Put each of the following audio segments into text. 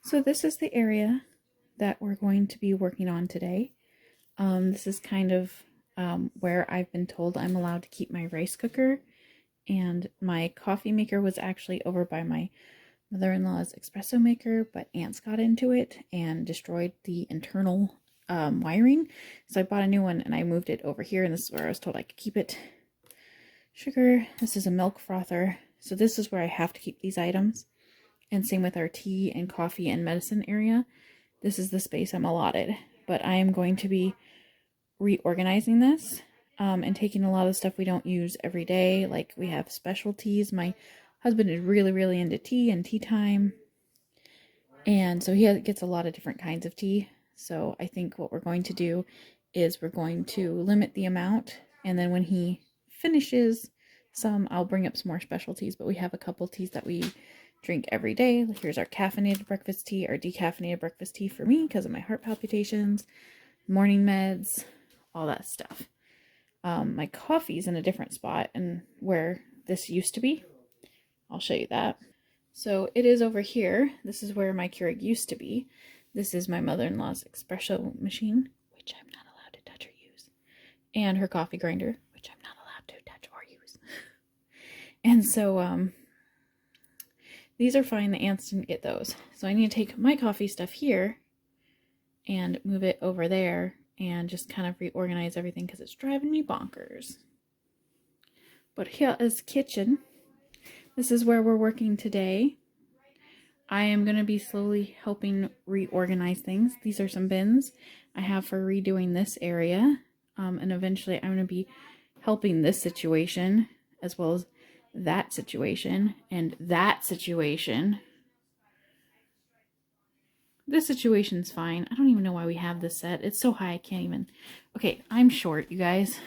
So this is the area that we're going to be working on today. This is kind of where I've been told I'm allowed to keep my rice cooker, and my coffee maker was actually over by my mother-in-law's espresso maker, but ants got into it and destroyed the internal wiring. So I bought a new one and I moved it over here, and this is where I was told I could keep it. Sugar, this is a milk frother. So this is where I have to keep these items. And same with our tea and coffee and medicine area. This is the space I'm allotted. But I am going to be reorganizing this and taking a lot of stuff we don't use every day. Like we have specialties. My husband is really into tea and tea time. And so he gets a lot of different kinds of tea. So I think what we're going to do is we're going to limit the amount. And then when he finishes some, I'll bring up some more specialties. But we have a couple teas that we drink every day. Here's our caffeinated breakfast tea, our decaffeinated breakfast tea for me because of my heart palpitations, morning meds, all that stuff. My coffee's in a different spot and where this used to be. I'll show you that. So it is over here. This is where my Keurig used to be. This is my mother-in-law's espresso machine, which I'm not allowed to touch or use, and her coffee grinder, which I'm not allowed to touch or use. And so these are fine. The ants didn't get those. So I need to take my coffee stuff here and move it over there and just kind of reorganize everything because it's driving me bonkers. But here is kitchen. This is where we're working today. I am going to be slowly helping reorganize things. These are some bins I have for redoing this area. And eventually I'm going to be helping this situation as well as that situation and that situation. This situation's fine. I don't even know why we have this set. It's so high I can't even. Okay, I'm short, you guys.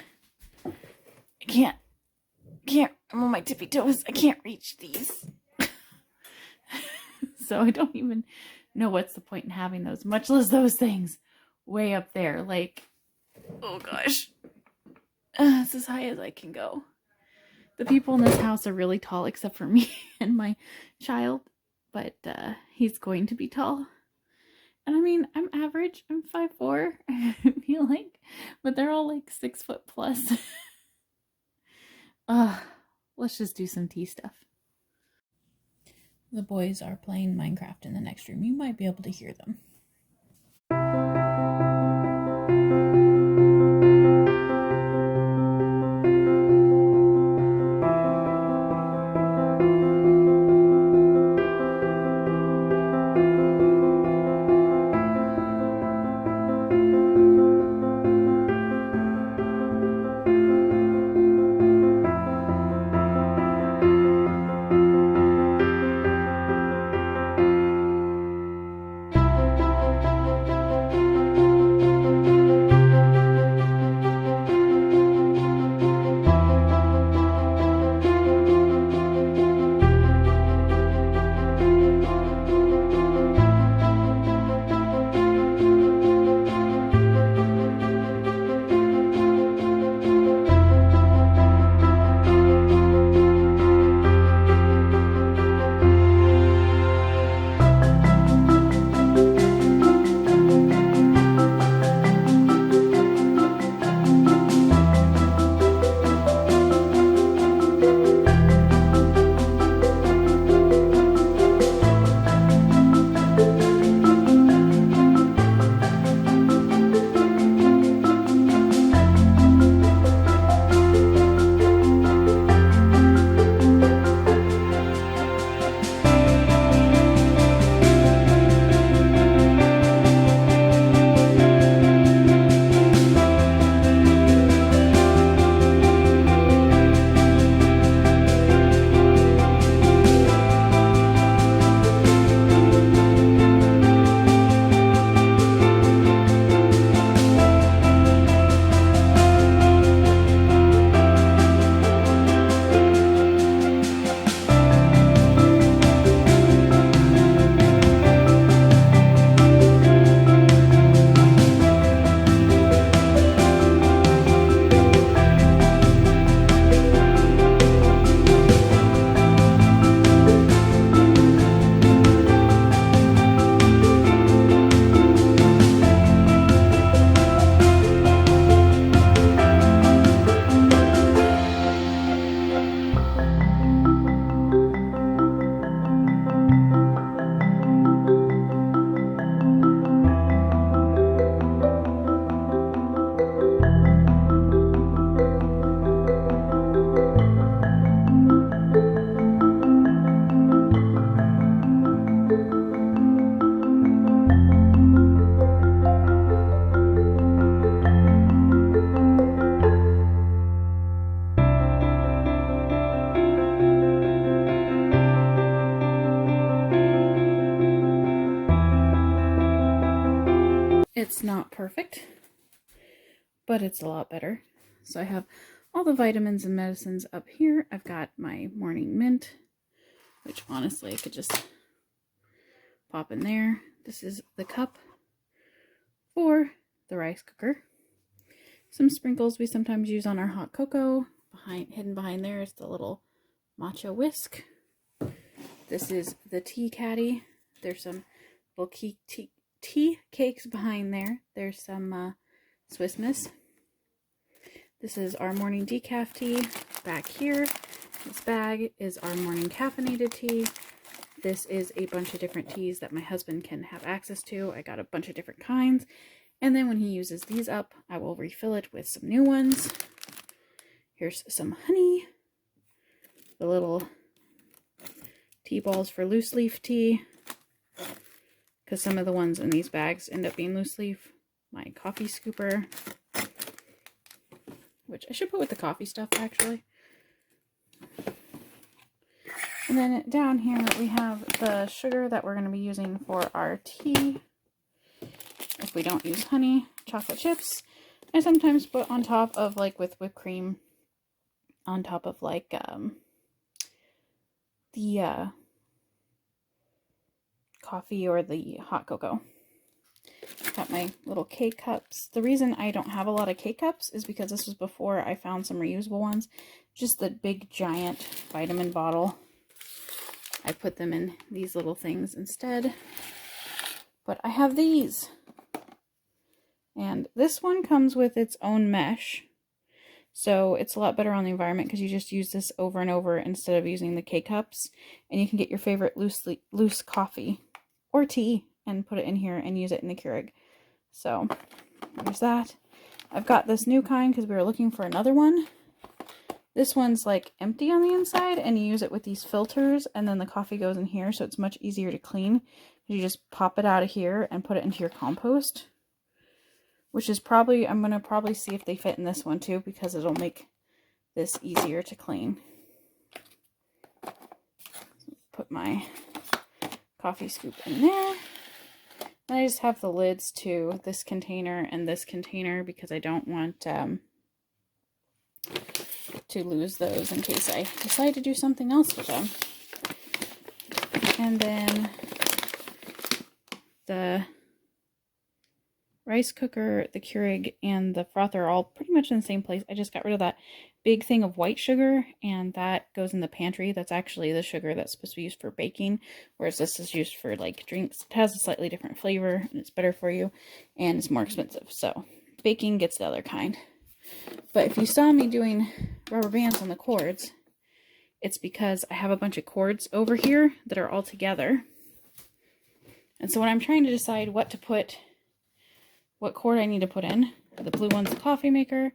I can't. I'm on my tippy toes. I can't reach these. So I don't even know what's the point in having those, much less those things way up there. Like, oh gosh. It's as high as I can go. The people in this house are really tall except for me and my child, but he's going to be tall. And I mean, I'm average. I'm 5'4", I feel like, but they're all like 6 foot plus. Let's just do some tea stuff. The boys are playing Minecraft in the next room. You might be able to hear them. It's not perfect, but it's a lot better. So I have all the vitamins and medicines up here. I've got my morning mint, which honestly I could just pop in there. This is the cup for the rice cooker. Some sprinkles we sometimes use on our hot cocoa. Hidden behind there is the little matcha whisk. This is the tea caddy. There's some little tea cakes behind there. There's some Swiss Miss. This is our morning decaf tea. Back here, this bag is our morning caffeinated tea. This is a bunch of different teas that my husband can have access to. I got a bunch of different kinds. And then when he uses these up, I will refill it with some new ones. Here's some honey. The little tea balls for loose leaf tea. Because some of the ones in these bags end up being loose leaf. My coffee scooper. Which I should put with the coffee stuff, actually. And then down here we have the sugar that we're going to be using for our tea. If we don't use honey, chocolate chips. I sometimes put on top of, like, with whipped cream, on top of, like, the coffee or the hot cocoa. Got my little K-cups. The reason I don't have a lot of K-cups is because this was before I found some reusable ones. Just the big, giant vitamin bottle. I put them in these little things instead. But I have these. And this one comes with its own mesh. So it's a lot better on the environment because you just use this over and over instead of using the K-cups. And you can get your favorite loose coffee or tea and put it in here and use it in the Keurig. So there's that. I've got this new kind because we were looking for another one. This one's like empty on the inside and you use it with these filters and then the coffee goes in here, so it's much easier to clean. You just pop it out of here and put it into your compost. Which is probably, I'm going to probably see if they fit in this one too, because it'll make this easier to clean. Put my coffee scoop in there. And I just have the lids to this container and this container because I don't want to lose those in case I decide to do something else with them. And then the rice cooker, the Keurig, and the frother are all pretty much in the same place. I just got rid of that big thing of white sugar, and that goes in the pantry. That's actually the sugar that's supposed to be used for baking, whereas this is used for like drinks. It has a slightly different flavor, and it's better for you, and it's more expensive. So baking gets the other kind. But if you saw me doing rubber bands on the cords, it's because I have a bunch of cords over here that are all together. And so when I'm trying to decide what cord I need to put in, the blue one's the coffee maker,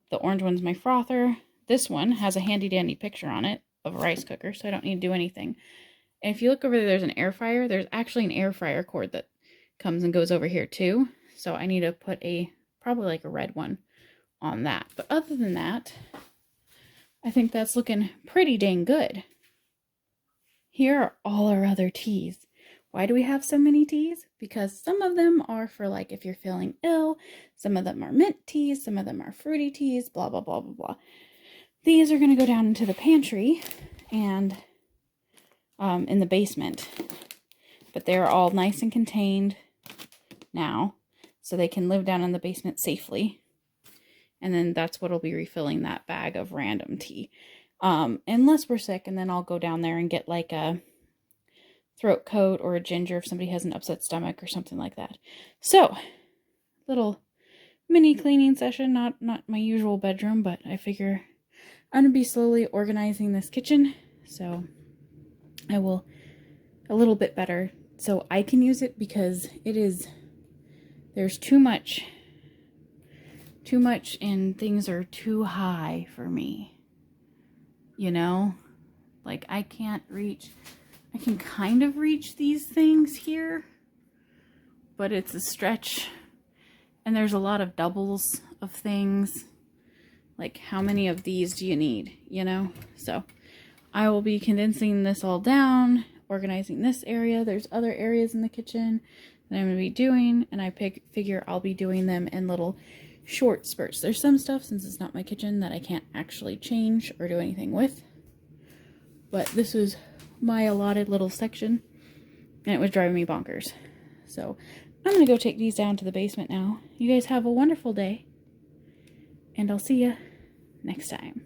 the orange one's my frother. This one has a handy dandy picture on it of a rice cooker, so I don't need to do anything. And if you look over there, there's an air fryer. There's actually an air fryer cord that comes and goes over here too. So I need to put probably like a red one on that. But other than that, I think that's looking pretty dang good. Here are all our other teas. Why do we have so many teas? Because some of them are for like if you're feeling ill, some of them are mint teas, some of them are fruity teas, blah, blah, blah, blah, blah. These are going to go down into the pantry and in the basement. But they're all nice and contained now, so they can live down in the basement safely. And then that's what'll be refilling that bag of random tea. Unless we're sick, and then I'll go down there and get like a throat coat or a ginger if somebody has an upset stomach or something like that. So, little mini cleaning session, not my usual bedroom, but I figure I'm gonna be slowly organizing this kitchen, so I will a little bit better so I can use it, because there's too much and things are too high for me, you know, like I can kind of reach these things here, but it's a stretch, and there's a lot of doubles of things. Like, how many of these do you need, you know? So I will be condensing this all down, organizing this area. There's other areas in the kitchen. that I'm going to be doing, and I figure I'll be doing them in little short spurts. There's some stuff, since it's not my kitchen, that I can't actually change or do anything with. But this is my allotted little section, and it was driving me bonkers. So I'm going to go take these down to the basement now. You guys have a wonderful day, and I'll see you next time.